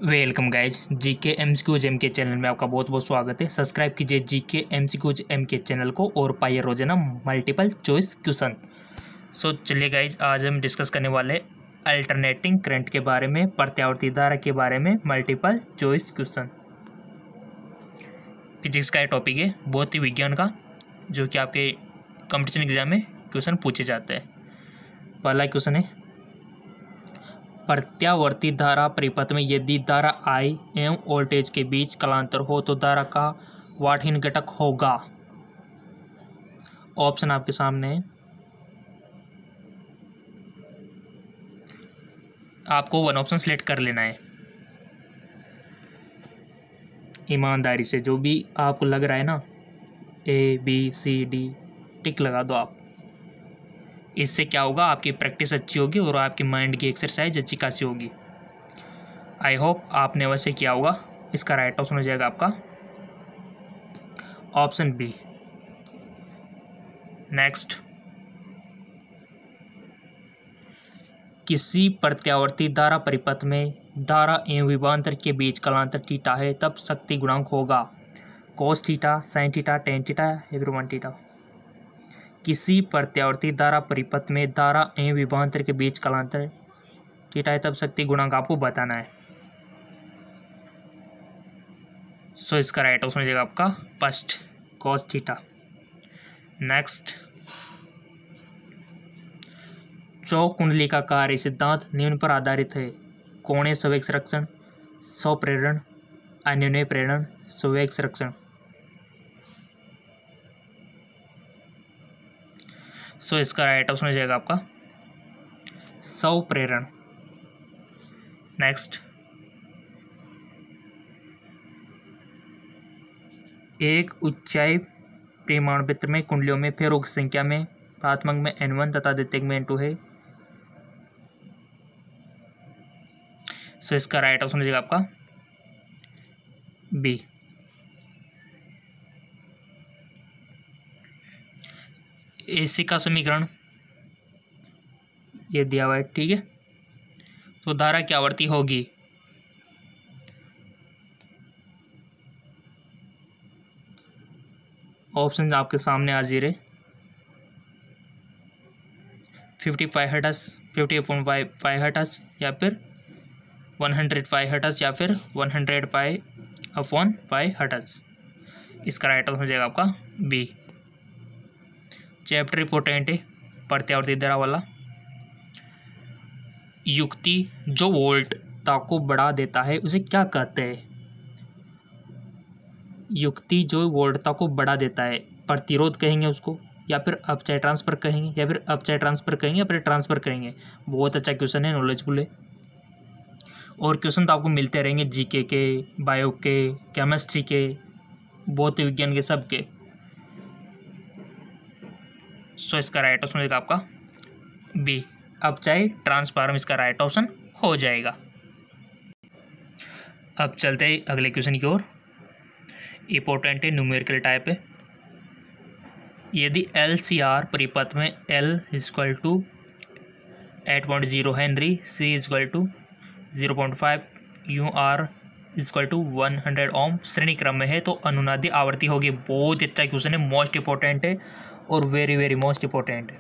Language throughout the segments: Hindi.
Welcome guys GK MCQs M के चैनल में आपका बहुत बहुत स्वागत है। सब्सक्राइब कीजिए जीके एमसीक्यूज एम के चैनल को और पाइए रोजाना मल्टीपल चॉइस क्वेश्चन। चलिए गाइज, आज हम डिस्कस करने वाले अल्टरनेटिंग करंट के बारे में, प्रत्यावर्ती धारा के बारे में, मल्टीपल चॉइस क्वेश्चन। फिजिक्स का टॉपिक है, भौतिक विज्ञान का, जो कि आपके कंपटीशन एग्जाम में क्वेश्चन पूछे जाते हैं। पहला क्वेश्चन है, प्रत्यावर्ती धारा परिपथ में यदि धारा I एवं वोल्टेज के बीच कालांतर हो तो धारा का वाटहीन घटक होगा। ऑप्शन आपके सामने है, आपको वन ऑप्शन सिलेक्ट कर लेना है। ईमानदारी से जो भी आपको लग रहा है ना, ABCD टिक लगा दो आप। इससे क्या होगा, आपकी प्रैक्टिस अच्छी होगी और आपकी माइंड की एक्सरसाइज अच्छी खासी होगी। आई होप आपने वैसे किया होगा। इसका राइट ऑप्शन हो जाएगा आपका ऑप्शन बी। नेक्स्ट, किसी प्रत्यावर्ती धारा परिपथ में धारा एवं विभवांतर के बीच कालांतर थीटा है तब शक्ति गुणांक होगा cos theta, sin theta, tan theta या फिर 1 थीटा। किसी प्रत्यावर्ती धारा परिपथ में धारा एवं विभवांतर के बीच कालांतर थीटा है तब शक्ति गुणांक आपको बताना है। इसका राइट ऑप्शन हो जाएगा आपका फर्स्ट, cos थीटा। नेक्स्ट, चौक कुंडली का कार्य सिद्धांत निम्न पर आधारित है। कोणीय संवेग संरक्षण, स्वप्रेरण, अन्योन्य प्रेरण, संवेग संरक्षण। इसका राइट ऑप्शन हो जाएगा आपका स्वप्रेरण। नेक्स्ट, एक ऊंचाई परिमाण वृत्त में कुंडलियों में फेरों की संख्या में प्राथमिक में N1 तथा द्वितीयक में N2 है। इसका राइट ऑप्शन हो जाएगा आपका बी। AC का समीकरण ये दिया हुआ है, ठीक है। तो धारा की आवर्ती होगी ऑप्शन आपके सामने हाजिर है, 55 हर्ट्ज, 50/5 हर्ट्ज या फिर 105 हर्ट्ज या फिर 100π/5 हर्ट्ज। इसका राइट आंसर हो जाएगा आपका बी। चैप्टर इंपॉर्टेंट है, प्रत्यावर्ती धारा वाला। युक्ति जो वोल्टता को बढ़ा देता है उसे क्या कहते हैं? युक्ति जो वोल्टता को बढ़ा देता है, प्रतिरोध कहेंगे उसको, या फिर अपचाय ट्रांसफर कहेंगे, या फिर अपचाय ट्रांसफर कहेंगे, या फिर ट्रांसफर कहेंगे। बहुत अच्छा क्वेश्चन है, नॉलेजफुल है। और क्वेश्चन तो आपको मिलते रहेंगे जीके के, बायो के, केमिस्ट्री के, भौतिक विज्ञान के, सब के। इसका राइट ऑप्शन हो जाएगा आपका बी, अपचाय ट्रांसफार्म। इसका राइट ऑप्शन हो जाएगा। अब चलते हैं अगले क्वेश्चन की ओर। इंपॉर्टेंट है, न्यूमेरिकल टाइप है। यदि LCR परिपथ में L = 8.0 हेनरी, C = 0.5, UR = 100 ओम श्रेणी क्रम में है तो अनुनादी आवर्ती होगी। बहुत अच्छा क्वेश्चन है, मोस्ट इंपॉर्टेंट है और वेरी वेरी मोस्ट इंपॉर्टेंट है।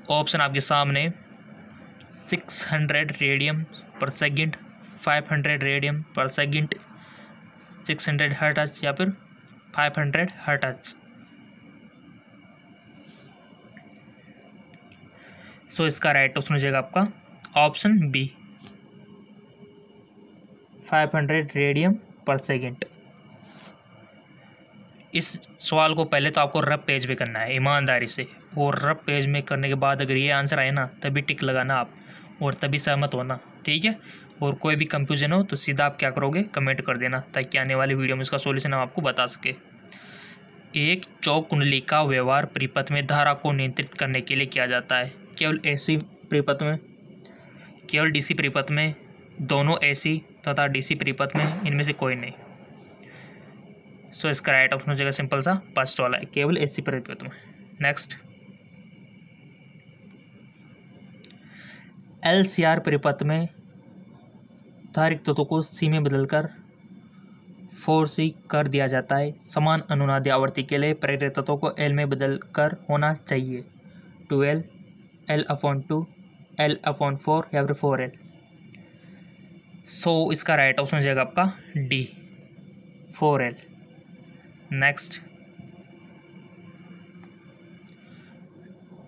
ऑप्शन आपके सामने 600 रेडियन पर सेकंड, 500 रेडियन पर सेकंड, 600 हर्ट्ज या फिर 500 हर्ट्ज। इसका राइट ऑप्शन हो जाएगा आपका ऑप्शन बी, 500 रेडियन पर सेकंड। इस सवाल को पहले तो आपको रफ पेज पे करना है ईमानदारी से, और रफ पेज में करने के बाद अगर ये आंसर आए ना तभी टिक लगाना आप, और तभी सहमत होना, ठीक है। और कोई भी कंफ्यूजन हो तो सीधा आप क्या करोगे, कमेंट कर देना, ताकि आने वाली वीडियो में इसका सॉल्यूशन हम आपको बता सके। एक चौक कुंडली का व्यवहार परिपथ में धारा को नियंत्रित करने के लिए किया जाता है। केवल AC परिपथ में, केवल DC परिपथ में, दोनों AC तथा DC परिपथ में, इनमें से कोई नहीं। इसका राइट ऑप्शन हो जाएगा सिंपल सा फर्स्ट वाला है, केवल AC परिपथ में। नेक्स्ट, LCR परिपथ में धारिक तत्वों को सी में बदलकर 4C कर दिया जाता है। समान अनुनादी आवृत्ति के लिए प्रेरित तत्वों को L में बदलकर होना चाहिए 2L, L/2, L/4 या फिर 4L। सो इसका राइट ऑप्शन हो जाएगा आपका डी 4L। नेक्स्ट,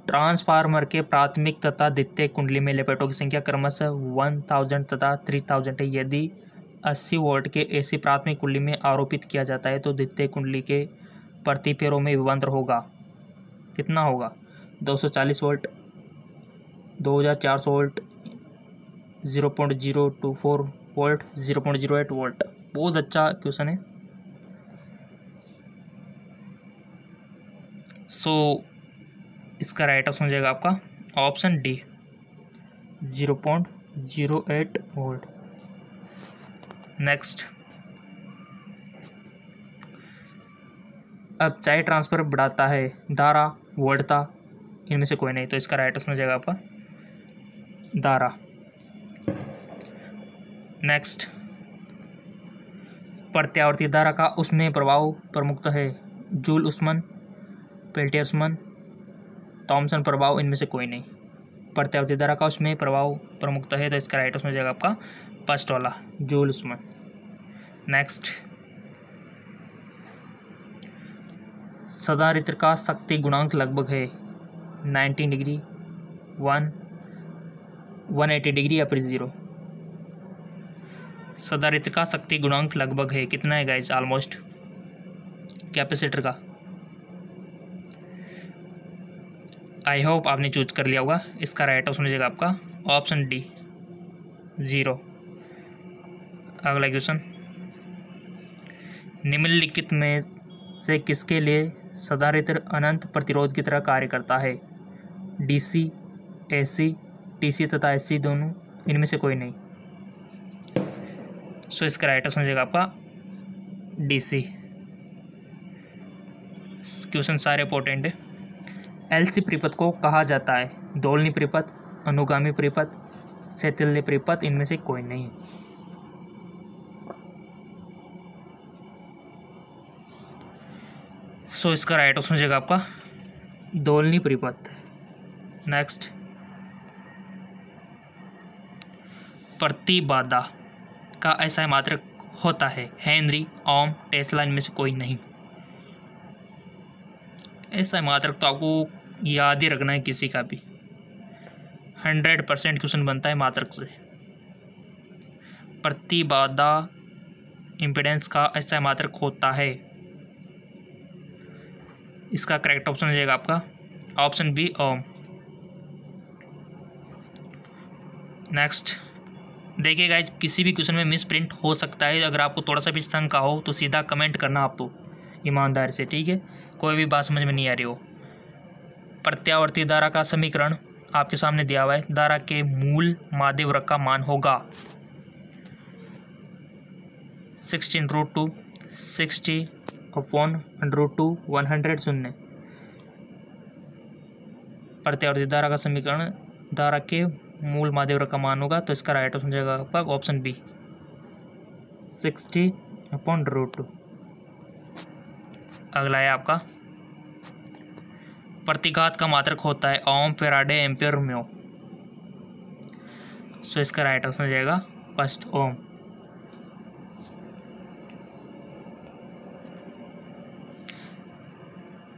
ट्रांसफार्मर के प्राथमिक तथा द्वितीय कुंडली में लेपेटों की संख्या क्रमशः 1000 तथा 3000 है। यदि 80 वोल्ट के एसी प्राथमिक कुंडली में आरोपित किया जाता है तो द्वितीय कुंडली के प्रति फेरों में विभवांतर होगा, कितना होगा? 240 वोल्ट, 2400 वोल्ट, 0.024 वोल्ट, 0.08 वोल्ट। बहुत अच्छा क्वेश्चन है। सो इसका राइट ऑप्शन हो जाएगा आपका ऑप्शन डी 0.08 वोल्ट। नेक्स्ट, अब चाहे ट्रांसफर बढ़ाता है धारा वोल्टता, इनमें से कोई नहीं, तो इसका राइट ऑप्शन हो जाएगा आपका धारा। नेक्स्ट, प्रत्यावर्ती धारा का उसमें प्रभाव प्रमुख है जूल उस्मन, पेल्टियर उस्मन, थॉमसन प्रभाव, इनमें से कोई नहीं। प्रत्यावर्ती धारा का उसमें प्रभाव प्रमुखता है, तो इसका राइट ऑप्शन हो जाएगा आपका फर्स्ट वाला जूल उस्मन। नेक्स्ट, संधारित्र का शक्ति गुणांक लगभग है 90 डिग्री, 180 डिग्री या फिर 0। संधारित्र का शक्ति गुणांक लगभग है कितना है गाइस? ऑलमोस्ट कैपेसिटर का। आई होप आपने चूज कर लिया होगा। इसका राइट ऑप्शन हो जाएगा आपका ऑप्शन डी 0। अगला क्वेश्चन, निम्नलिखित में से किसके लिए संधारित्र अनंत प्रतिरोध की तरह कार्य करता है? डीसी, एसी, टीसी तथा एसी दोनों, इनमें से कोई नहीं। सो इसका राइट ऑप्शन हो जाएगा आपका डीसी। क्वेश्चन सारे इंपॉर्टेंट है। एलसी परिपथ को कहा जाता है दोलनी परिपथ, अनुगामी परिपथ, शैथिल्य परिपथ, इनमें से कोई नहीं। सो इसका राइट ऑप्शन हो जाएगा आपका दोलनी परिपथ। नेक्स्ट, प्रतिबाधा का ऐसा मात्रक होता है हेनरी, ओम, टेस्ला, इनमें से कोई नहीं। ऐसा मात्रक तो आपको याद ही रखना है किसी का भी, 100% क्वेश्चन बनता है मात्रक से। प्रतिबाधा इम्पीडेंस का ऐसा मात्रक होता है, इसका करेक्ट ऑप्शन हो जाएगा आपका ऑप्शन बी ओम। नेक्स्ट, देखिए गाइज, किसी भी क्वेश्चन में मिस प्रिंट हो सकता है। अगर आपको थोड़ा सा भी शंका हो तो सीधा कमेंट करना आप तो ईमानदारी से, ठीक है? कोई भी बात समझ में नहीं आ रही हो। प्रत्यावर्ती धारा का समीकरण आपके सामने दिया हुआ है। धारा के मूल माध्य वर्ग का मान होगा 16√2, 60/√2, 100 शून्य। प्रत्यावर्ती धारा का समीकरण धारा के मूल माध्य वर्ग का मान होगा, तो इसका राइट ऑप्शन हो जाएगा आपका ऑप्शन बी 60/√2। अगला है आपका, प्रतिघात का मात्रक होता है ओम, फैराडे, एम्पियर, म्यो। सो इसका राइट ऑप्शन हो जाएगा फर्स्ट ओम।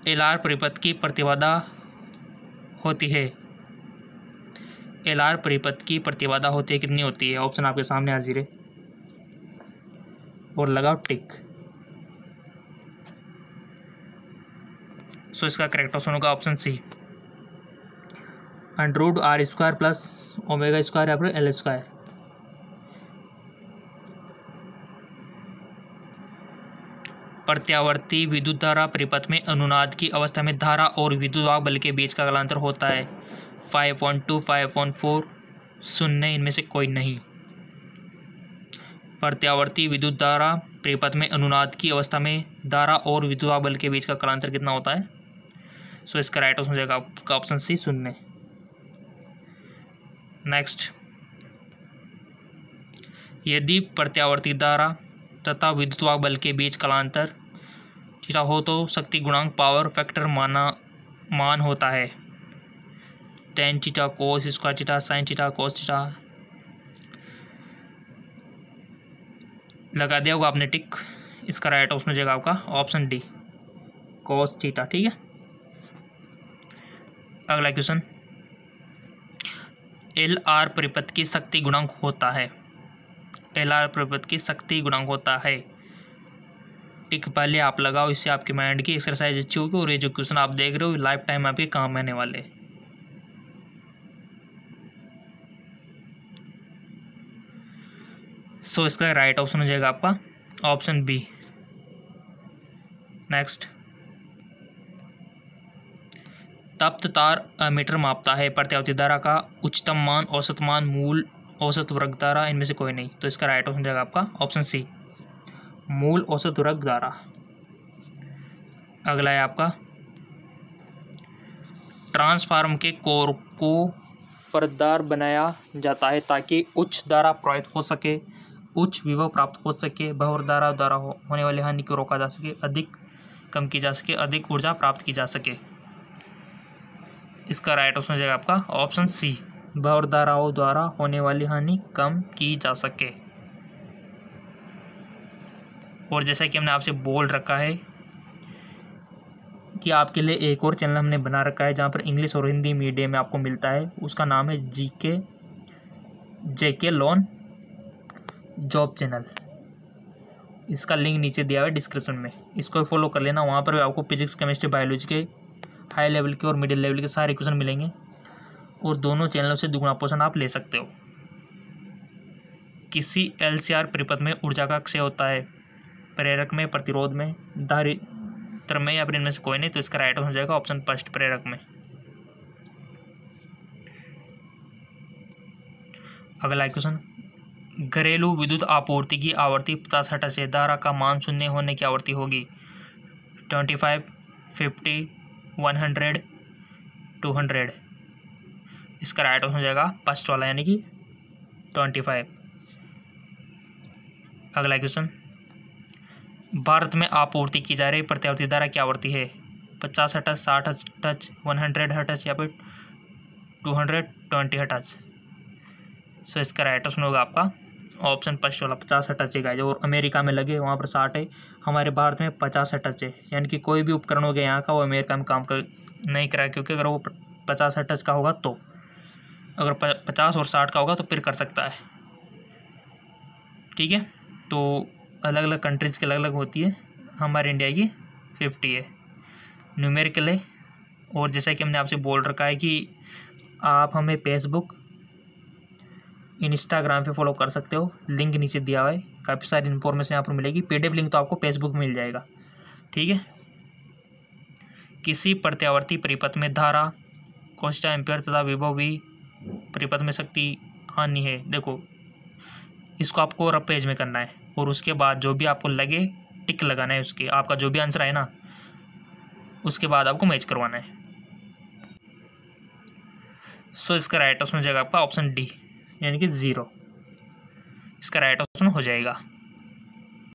एलआर परिपथ की प्रतिबाधा होती है, एलआर परिपथ की प्रतिबाधा होती है, कितनी होती है? ऑप्शन आपके सामने हाजिर है और लगाओ टिक। सो इसका करेक्ट ऑप्शन होगा ऑप्शन सी √r² प्लस ω² या फिर L²। प्रत्यावर्ती विद्युत धारा परिपथ में अनुनाद की अवस्था में धारा और विद्युत वाहक बल के बीच का कालांतर होता है 5/2, 5/4, 0, इनमें से कोई नहीं। प्रत्यावर्ती विद्युत धारा परिपथ में अनुनाद की अवस्था में धारा और विद्युत वाहक बल के बीच का कालांतर कितना होता है? सो इसका राइट ऑप्शन हो जाएगा आपका ऑप्शन सी 0। नेक्स्ट, यदि प्रत्यावर्ती धारा तथा विद्युत बल के बीच कालांतर थीटा हो तो शक्ति गुणांक पावर फैक्टर मान होता है tan theta cos square theta sine theta cos theta. लगा दिया होगा आपने टिक। इसका राइट ऑप्शन हो जाएगा आपका ऑप्शन डी कोस थीटा। ठीक है, अगला क्वेश्चन, LR परिपथ की शक्ति गुणांक होता है। LR परिपथ की शक्ति गुणांक होता है। टिक पहले आप लगाओ, इससे आपके माइंड की एक्सरसाइज अच्छी होगी और ये जो क्वेश्चन आप देख रहे हो लाइफ टाइम आपके काम आने वाले। सो इसका राइट ऑप्शन हो जाएगा आपका ऑप्शन बी। नेक्स्ट, तप्त तार अमीटर मापता है प्रत्यावर्ती धारा का उच्चतम मान, औसत मान, मूल, औसत वर्ग धारा, इनमें से कोई नहीं। तो इसका राइट ऑप्शन हो जाएगा आपका ऑप्शन सी मूल औसत वर्ग धारा। अगला है आपका, ट्रांसफार्मर के कोर को परतदार बनाया जाता है ताकि उच्च धारा प्रवाहित हो सके, उच्च विभव प्राप्त हो सके, बहुवर्ग धारा द्वारा होने वाली हानि को रोका जा सके, अधिक कम की जा सके, अधिक ऊर्जा प्राप्त की जा सके। इसका राइट ऑप्शन हो जाएगा आपका ऑप्शन सी बहुवर्ग धाराओं द्वारा होने वाली हानि कम की जा सके। और जैसा कि हमने आपसे बोल रखा है कि आपके लिए एक और चैनल हमने बना रखा है जहाँ पर इंग्लिश और हिंदी मीडियम में आपको मिलता है, उसका नाम है JK लोन जॉब चैनल। इसका लिंक नीचे दिया हुआ है डिस्क्रिप्शन में, इसको फॉलो कर लेना। वहाँ पर भी आपको फिजिक्स, केमिस्ट्री, बायोलॉजी के हाई लेवल के और मिडिल लेवल के सारे क्वेश्चन मिलेंगे और दोनों चैनलों से दुगुना पोर्शन आप ले सकते हो। किसी LCR परिपथ में ऊर्जा का क्षय होता है, प्रेरक में, प्रतिरोध में, धारित्र में, या फिर इनमें से कोई नहीं। तो इसका राइट हो जाएगा ऑप्शन फर्स्ट प्रेरक में। अगला क्वेश्चन, घरेलू विद्युत आपूर्ति की आवृत्ति 50 हर्ट्ज से धारा का मान शून्य होने की आवृत्ति होगी 25, 50, 100, 200। इसका राइट ऑप्शन हो जाएगा फर्स्ट वाला यानी कि 25। अगला क्वेश्चन, भारत में आपूर्ति की जा रही प्रत्यावर्ती धारा की आवृत्ति है 50 हर्ट्ज, 60 हर्ट्ज, 100 हर्ट्ज या फिर 220 हर्ट्ज। सो इसका राइट ऑप्शन होगा आपका ऑप्शन फर्स्ट वाला 50 हर्ट्ज है। और अमेरिका में लगे वहाँ पर 60 है, हमारे भारत में 50 हर्ट्ज है। यानी कि कोई भी उपकरण हो गया यहाँ का वो अमेरिका में काम नहीं करा, क्योंकि अगर वो 50 हर्ट्ज का होगा तो, अगर 50 और 60 का होगा तो फिर कर सकता है। ठीक है, तो अलग अलग कंट्रीज़ की अलग अलग होती है। हमारे इंडिया की 50 है न्यूमेरिकल है। और जैसा कि हमने आपसे बोल रखा है कि आप हमें फेसबुक, इंस्टाग्राम पे फॉलो कर सकते हो, लिंक नीचे दिया हुआ है। काफ़ी सारी इन्फॉर्मेशन यहाँ पर मिलेगी। PDF लिंक तो आपको फेसबुक में मिल जाएगा। ठीक है, किसी प्रत्यावर्ती परिपथ में धारा कोष्टा एम्पियर तथा विभव भी परिपथ में शक्ति हानि है। देखो, इसको आपको रफ पेज में करना है और उसके बाद जो भी आपको लगे टिक लगाना है। उसके आपका जो भी आंसर आए ना, उसके बाद आपको मैच करवाना है। सो इसका राइट ऑप्शन हो जाएगा आपका ऑप्शन डी यानी कि 0। इसका राइट ऑप्शन हो जाएगा।